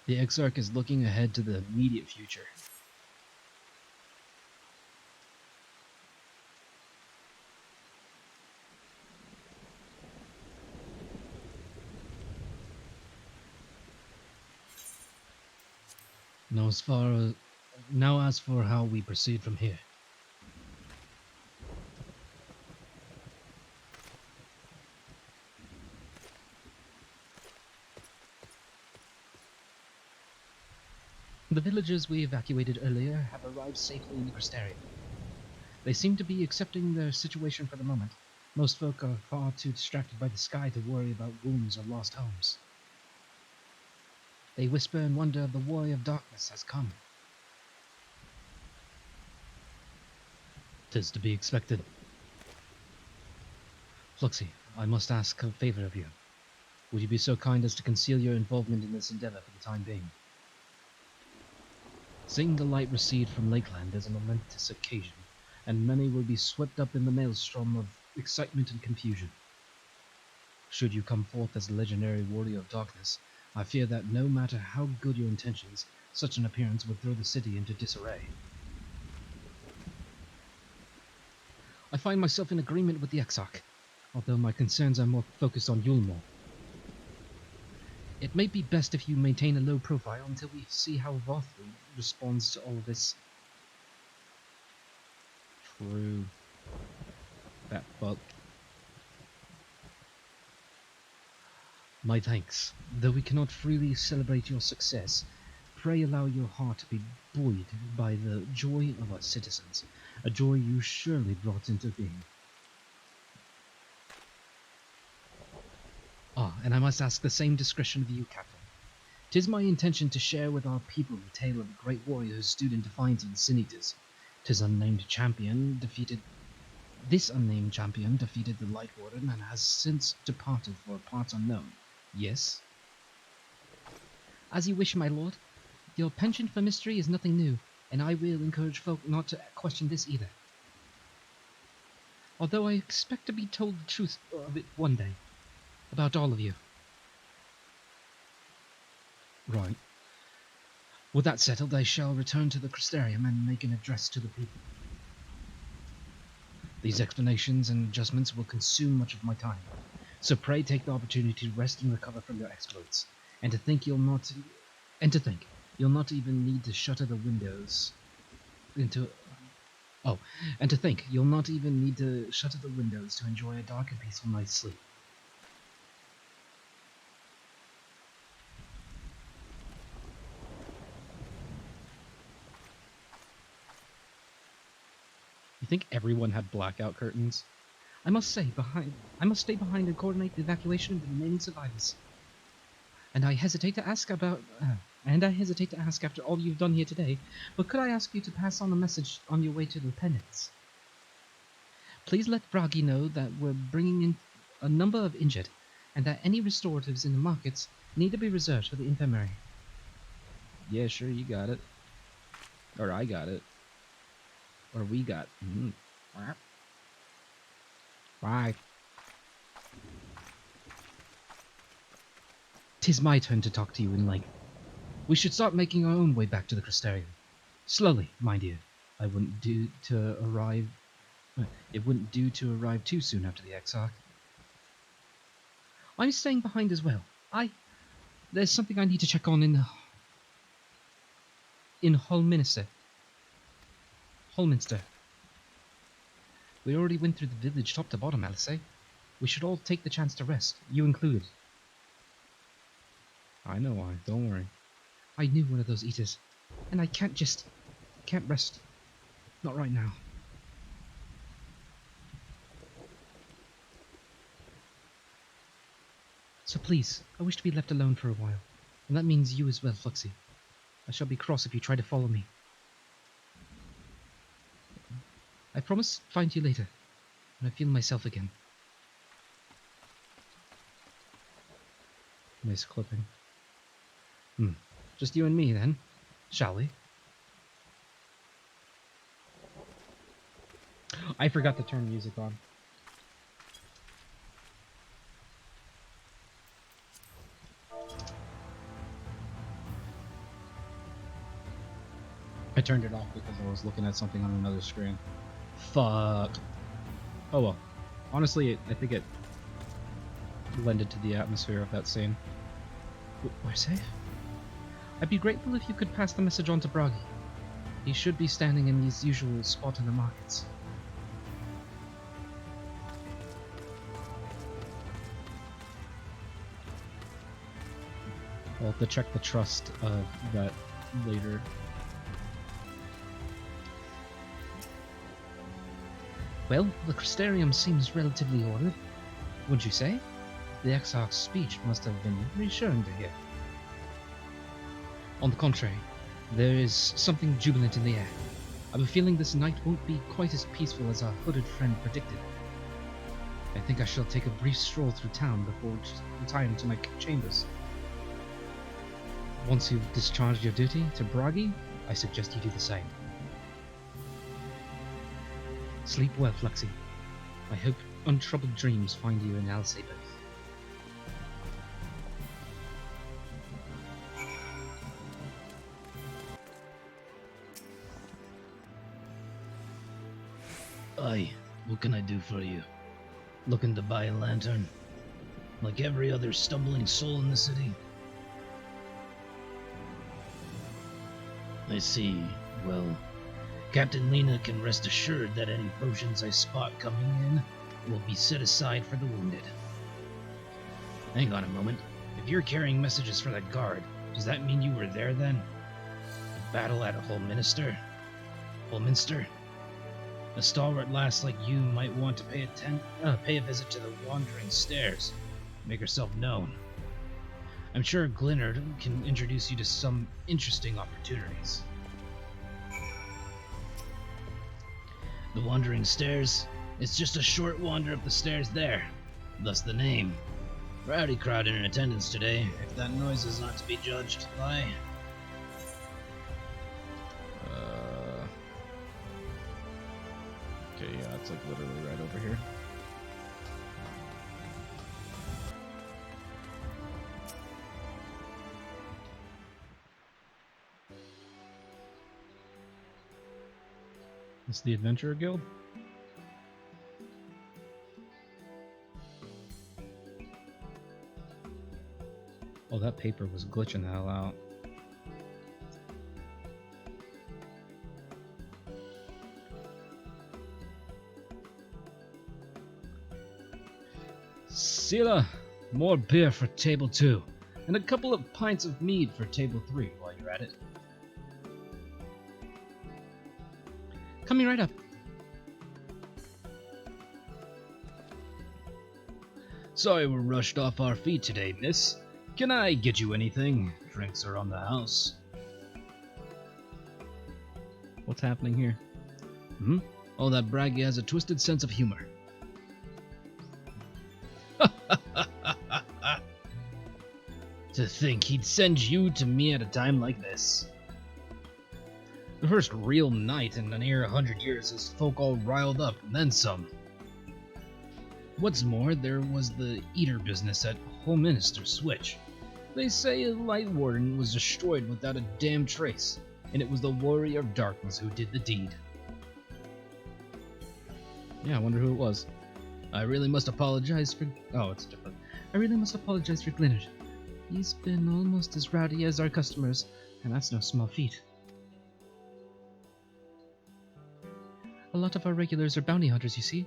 The Exarch is looking ahead to the immediate future. Now as for how we proceed from here. The villagers we evacuated earlier have arrived safely in the Crystarium. They seem to be accepting their situation for the moment. Most folk are far too distracted by the sky to worry about wounds or lost homes. They whisper and wonder the warrior of darkness has come. 'Tis to be expected. Fluxy, I must ask a favour of you. Would you be so kind as to conceal your involvement in this endeavour for the time being? Seeing the light recede from Lakeland is a momentous occasion, and many will be swept up in the maelstrom of excitement and confusion. Should you come forth as the legendary warrior of darkness, I fear that no matter how good your intentions, such an appearance would throw the city into disarray. I find myself in agreement with the Exarch, although my concerns are more focused on Holmoe. It may be best if you maintain a low profile until we see how Vothru responds to all of this. True. That fuck. My thanks. Though we cannot freely celebrate your success, pray allow your heart to be buoyed by the joy of our citizens, a joy you surely brought into being. And I must ask the same discretion of you, Captain. 'Tis my intention to share with our people the tale of a great warrior who stood in defiance of the Sin-Eaters. This unnamed champion defeated the Light Warden and has since departed for parts unknown. Yes? As you wish, my lord. Your penchant for mystery is nothing new, and I will encourage folk not to question this either. Although I expect to be told the truth of it one day. About all of you. Right. With that settled, I shall return to the Crystarium and make an address to the people. These explanations and adjustments will consume much of my time, so pray take the opportunity to rest and recover from your exploits, and to think you'll not even need to shutter the windows to enjoy a dark and peaceful night's sleep. You think everyone had blackout curtains? I must stay behind and coordinate the evacuation of the remaining survivors. And I hesitate to ask after all you've done here today, but could I ask you to pass on a message on your way to the penance? Please let Bragi know that we're bringing in a number of injured, and that any restoratives in the markets need to be reserved for the infirmary. Yeah, sure, you got it. Or I got it. Or we got. Bye. 'Tis my turn to talk to you in length. We should start making our own way back to the Crystarium. Slowly, mind you. It wouldn't do to arrive too soon after the Exarch. I'm staying behind as well. There's something I need to check on in Holminster. We already went through the village top to bottom, Alice. We should all take the chance to rest, you included. I know why, don't worry. I knew one of those eaters, and I can't rest. Not right now. So please, I wish to be left alone for a while, and that means you as well, Fluxy. I shall be cross if you try to follow me. I promise to find you later, when I feel myself again. Nice clipping. Just you and me, then, shall we? I forgot to turn music on. I turned it off because I was looking at something on another screen. Fuck. Oh well. Honestly, I think it lended to the atmosphere of that scene. We're safe? I'd be grateful if you could pass the message on to Bragi. He should be standing in his usual spot in the markets. I'll have to check the trust of that later. Well, the Crystarium seems relatively ordered, wouldn't you say? The Exarch's speech must have been reassuring to hear. On the contrary, there is something jubilant in the air. I have a feeling this night won't be quite as peaceful as our hooded friend predicted. I think I shall take a brief stroll through town before retiring to my chambers. Once you've discharged your duty to Bragi, I suggest you do the same. Sleep well, Fluxy. I hope untroubled dreams find you in Alsaboth. Aye, what can I do for you? Looking to buy a lantern? Like every other stumbling soul in the city? I see. Well, Captain Lena can rest assured that any potions I spot coming in will be set aside for the wounded. Hang on a moment. If you're carrying messages for that guard, does that mean you were there then? The battle at Holminster? A stalwart lass like you might want to pay a visit to the Wandering Stairs. Make herself known. I'm sure Glynnard can introduce you to some interesting opportunities. The Wandering Stairs? It's just a short wander up the stairs there. Thus the name. Rowdy crowd in attendance today, if that noise is not to be judged by. Okay, yeah, it's like literally right over here. It's the Adventurer Guild? Oh, that paper was glitching the hell out. Sela, more beer for table 2, and a couple of pints of mead for table 3 while you're at it. Coming right up. Sorry we're rushed off our feet today, miss. Can I get you anything? Drinks are on the house. What's happening here? Oh, that Bragi has a twisted sense of humor. To think he'd send you to me at a time like this. The first real night in near 100 years has folk all riled up, and then some. What's more, there was the eater business at Holminster Switch. They say a light warden was destroyed without a damn trace, and it was the warrior of darkness who did the deed. Yeah, I wonder who it was. I really must apologize for... Oh, it's different. I really must apologize for Glynnard. He's been almost as rowdy as our customers, and that's no small feat. A lot of our regulars are bounty hunters, you see.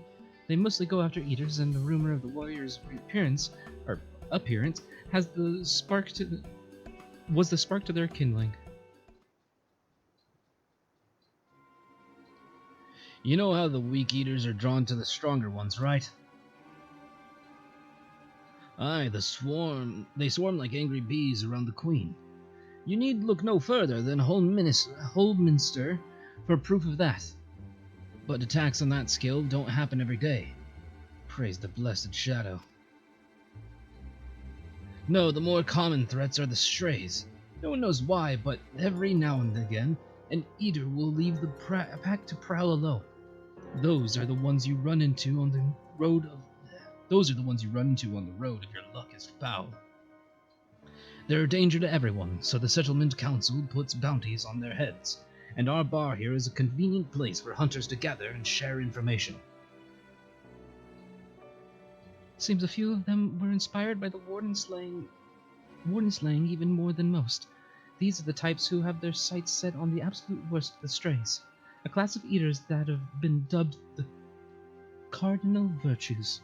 They mostly go after eaters, and the rumor of the warrior's appearance was the spark to their kindling. You know how the weak eaters are drawn to the stronger ones, right? Aye, they swarm like angry bees around the queen. You need look no further than Holminster for proof of that. But attacks on that scale don't happen every day. Praise the blessed shadow. No, the more common threats are the strays. No one knows why, but every now and again, an eater will leave the pack to prowl alone. Those are the ones you run into on the road if your luck is foul. They're a danger to everyone, so the settlement council puts bounties on their heads, and our bar here is a convenient place for hunters to gather and share information. Seems a few of them were inspired by the warden slaying even more than most. These are the types who have their sights set on the absolute worst of the strays, a class of eaters that have been dubbed the cardinal virtues.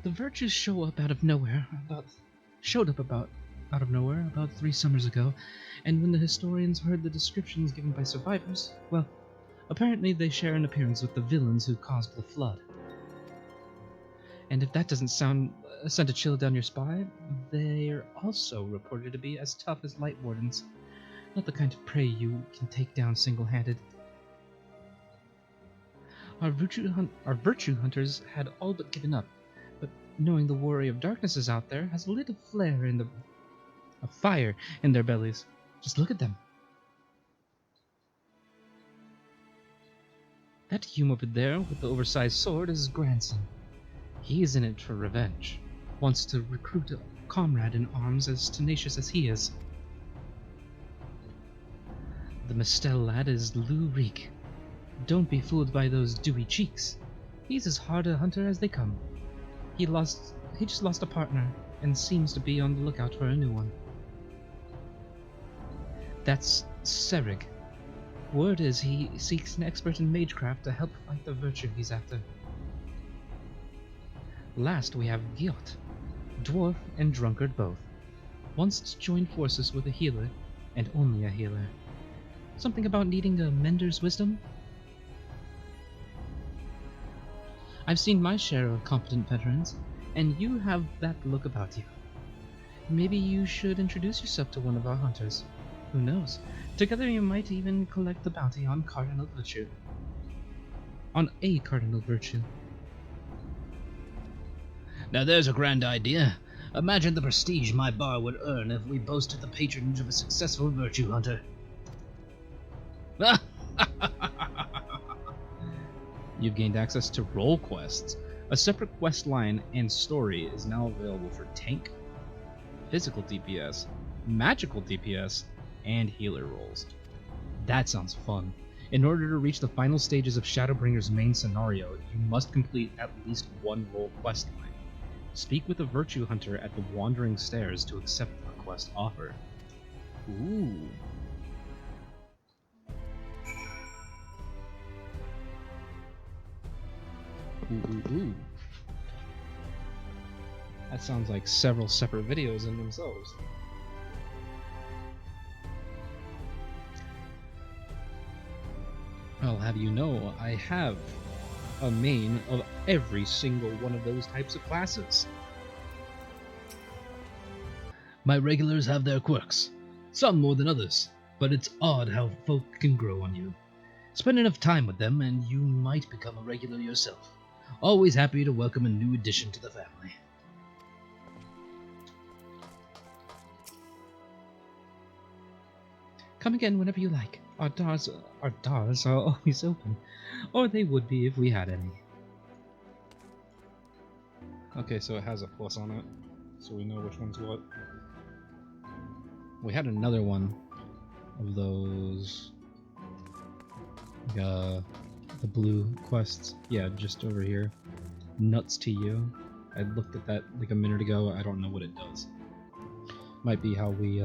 The virtues showed up out of nowhere about 3 summers ago, and when the historians heard the descriptions given by survivors, well, apparently they share an appearance with the villains who caused the flood. And if that doesn't send a chill down your spine, they're also reported to be as tough as light wardens, not the kind of prey you can take down single-handed. Our virtue hunters had all but given up, but knowing the Warrior of Darkness is out there has lit a fire in their bellies. Just look at them. That Hume over there with the oversized sword is his grandson. He is in it for revenge. Wants to recruit a comrade in arms as tenacious as he is. The Mistel lad is Lou Reek. Don't be fooled by those dewy cheeks. He's as hard a hunter as they come. He just lost a partner and seems to be on the lookout for a new one. That's Serig. Word is he seeks an expert in magecraft to help fight the virtue he's after. Last we have Giot, dwarf and drunkard both. Wants to join forces with a healer, and only a healer. Something about needing a mender's wisdom? I've seen my share of competent veterans, and you have that look about you. Maybe you should introduce yourself to one of our hunters. Who knows? Together you might even collect the bounty on Cardinal Virtue. On a Cardinal Virtue. Now there's a grand idea. Imagine the prestige my bar would earn if we boasted the patronage of a successful virtue hunter. You've gained access to role quests. A separate quest line and story is now available for tank, physical DPS, magical DPS, and healer roles. That sounds fun. In order to reach the final stages of Shadowbringers' main scenario, you must complete at least one role quest line. Speak with a virtue hunter at the Wandering Stairs to accept the quest offer. Ooh. Ooh. That sounds like several separate videos in themselves. I'll have you know, I have a main of every single one of those types of classes. My regulars have their quirks, some more than others, but it's odd how folk can grow on you. Spend enough time with them and you might become a regular yourself. Always happy to welcome a new addition to the family. Come again whenever you like. Our doors are always open. Or they would be if we had any. Okay, so it has a plus on it, so we know which one's what. We had another one of those, the blue quests. Yeah, just over here. Nuts to you. I looked at that like a minute ago. I don't know what it does. Might be how we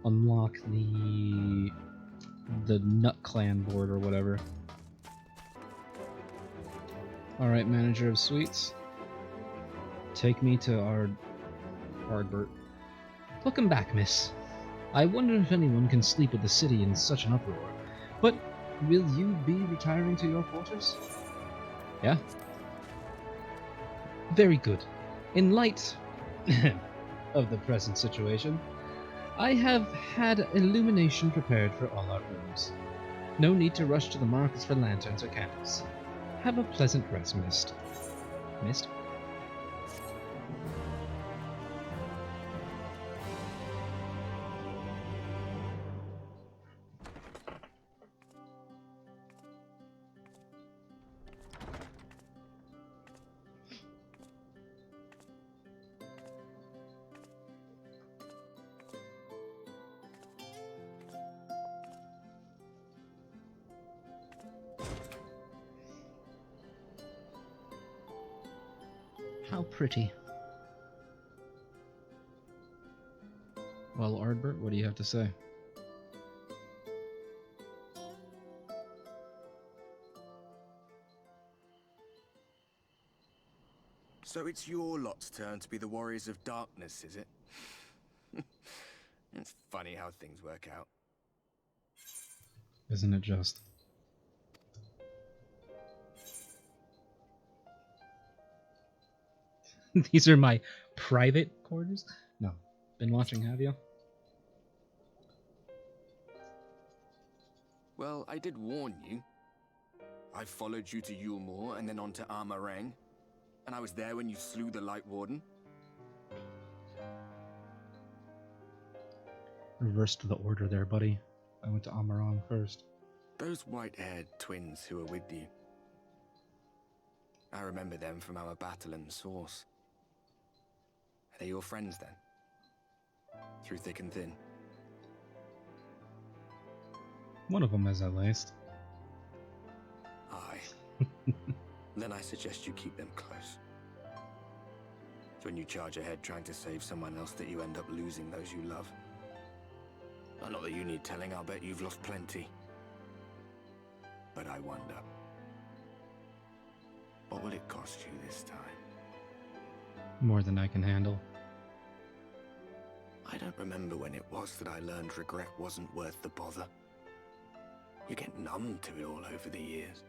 unlock the Nut Clan board or whatever. Alright, manager of suites. Take me to our Ardbert. Welcome back, miss. I wonder if anyone can sleep with the city in such an uproar. But will you be retiring to your quarters? Yeah? Very good. In light of the present situation, I have had illumination prepared for all our rooms. No need to rush to the markets for lanterns or candles. Have a pleasant rest, Mist. Mist? How pretty. Well, Ardbert, what do you have to say? So it's your lot's turn to be the Warriors of Darkness, is it? It's funny how things work out. Isn't it just? These are my private quarters? No. Been watching, have you? Well, I did warn you. I followed you to Yulmore and then on to Armarang. And I was there when you slew the Light Warden. Reversed the order there, buddy. I went to Amarang first. Those white-haired twins who were with you. I remember them from our battle in the Source. Are they your friends then? Through thick and thin? One of them is at least. Aye. Then I suggest you keep them close. It's when you charge ahead trying to save someone else that you end up losing those you love. Not that you need telling, I'll bet you've lost plenty. But I wonder, what will it cost you this time? More than I can handle. I don't remember when it was that I learned regret wasn't worth the bother. You get numb to it all over the years.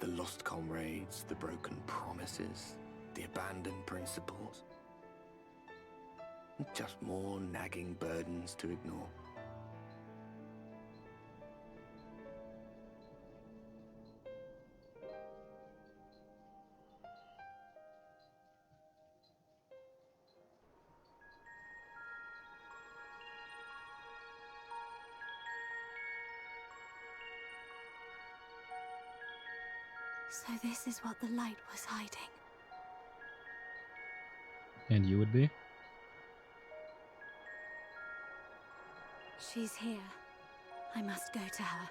The lost comrades, the broken promises, the abandoned principles. Just more nagging burdens to ignore. So this is what the light was hiding. And you would be? She's here. I must go to her.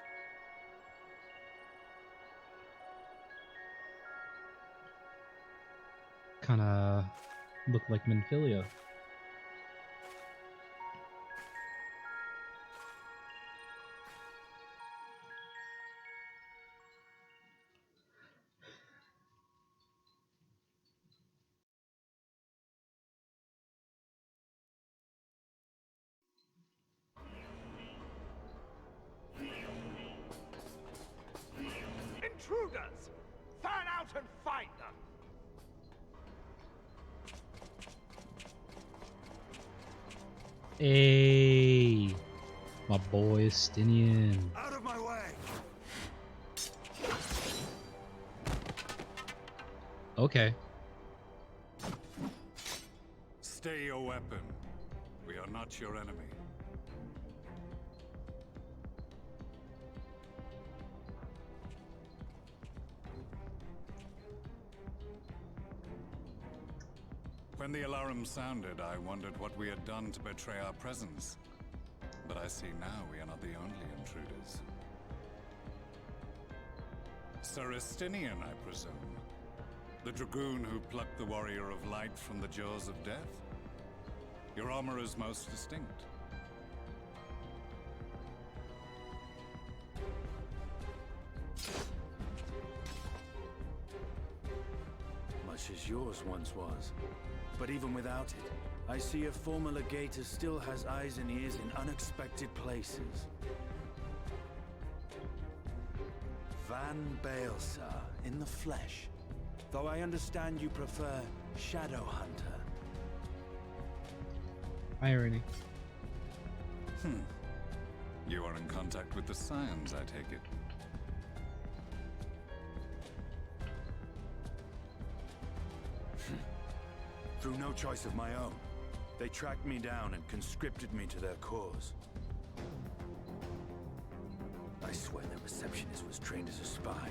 Kinda look like Minfilia. Intruders! Fan out and fight them! Hey, my boy Stinian. Out of my way! Okay. Stay your weapon. We are not your enemy. When the alarm sounded, I wondered what we had done to betray our presence. But I see now we are not the only intruders. Sir Estinian, I presume. The dragoon who plucked the Warrior of Light from the jaws of death? Your armor is most distinct. Much as yours once was. But even without it, I see a former legator still has eyes and ears in unexpected places. Van Baelsar, in the flesh. Though I understand you prefer Shadowhunter. Irony. You are in contact with the Scions, I take it. Through no choice of my own, they tracked me down and conscripted me to their cause. I swear their receptionist was trained as a spy.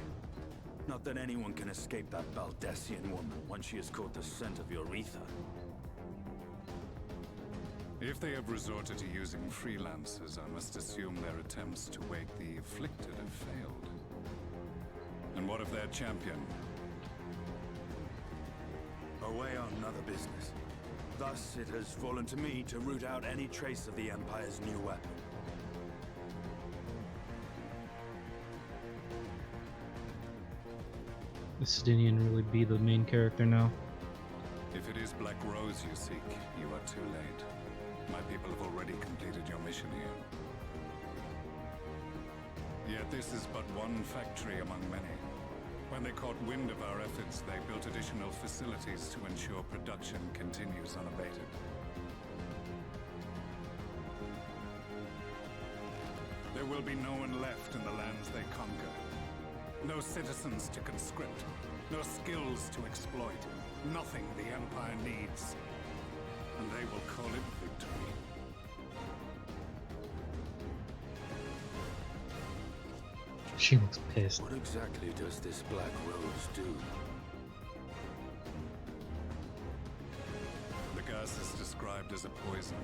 Not that anyone can escape that Baldessian woman once she has caught the scent of your ether. If they have resorted to using freelancers, I must assume their attempts to wake the afflicted have failed. And what of their champion? away on other business. Thus, it has fallen to me to root out any trace of the Empire's new weapon. Is Sidinian really be the main character now? If it is Black Rose you seek, you are too late. My people have already completed your mission here. Yet this is but one factory among many. When they caught wind of our efforts, they built additional facilities to ensure production continues unabated. There will be no one left in the lands they conquer. No citizens to conscript. No skills to exploit. Nothing the Empire needs. And they will call it victory. She looks pissed. What exactly does this Black Rose do? The gas is described as a poison,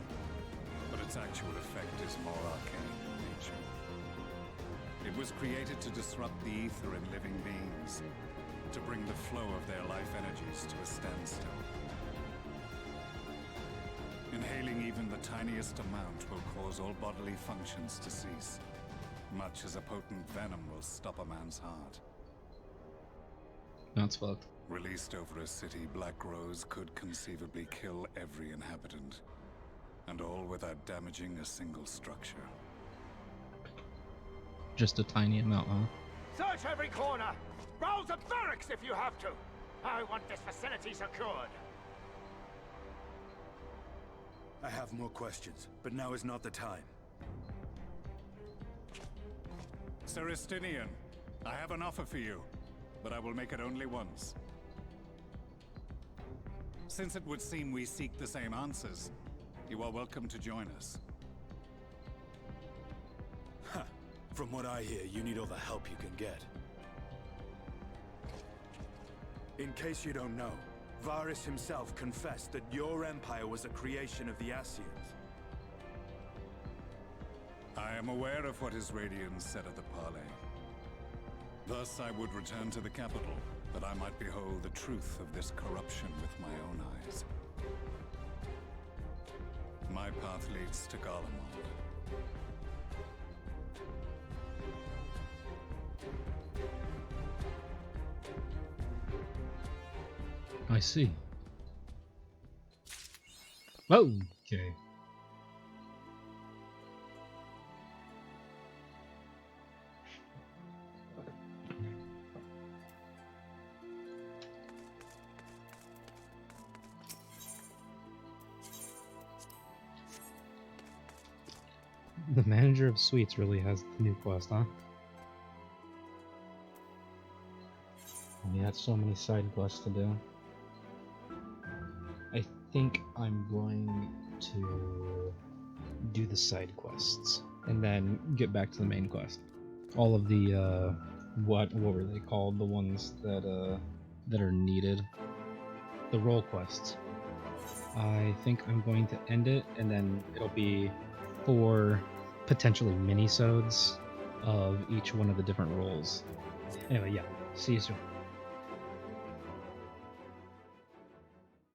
but its actual effect is more arcane in nature. It was created to disrupt the ether in living beings, to bring the flow of their life energies to a standstill. Inhaling even the tiniest amount will cause all bodily functions to cease, much as a potent venom will stop a man's heart. That's fucked. Released over a city, Black Rose could conceivably kill every inhabitant, and all without damaging a single structure. Just a tiny amount, huh? Search every corner! Rouse the barracks if you have to! I want this facility secured! I have more questions, but now is not the time. Sir Estinian, I have an offer for you, but I will make it only once. Since it would seem we seek the same answers, you are welcome to join us. Ha! From what I hear, you need all the help you can get. In case you don't know, Varys himself confessed that your empire was a creation of the Ascians. I am aware of what his Radiance said at the parley. Thus I would return to the capital, that I might behold the truth of this corruption with my own eyes. My path leads to Garlemald. I see. Okay. The manager of suites really has the new quest, huh? We had so many side quests to do. I think I'm going to do the side quests and then get back to the main quest. All of the what were they called? The ones that that are needed. The role quests. I think I'm going to end it, and then it'll be 4 potentially mini-sodes of each one of the different roles. Anyway, yeah. See you soon.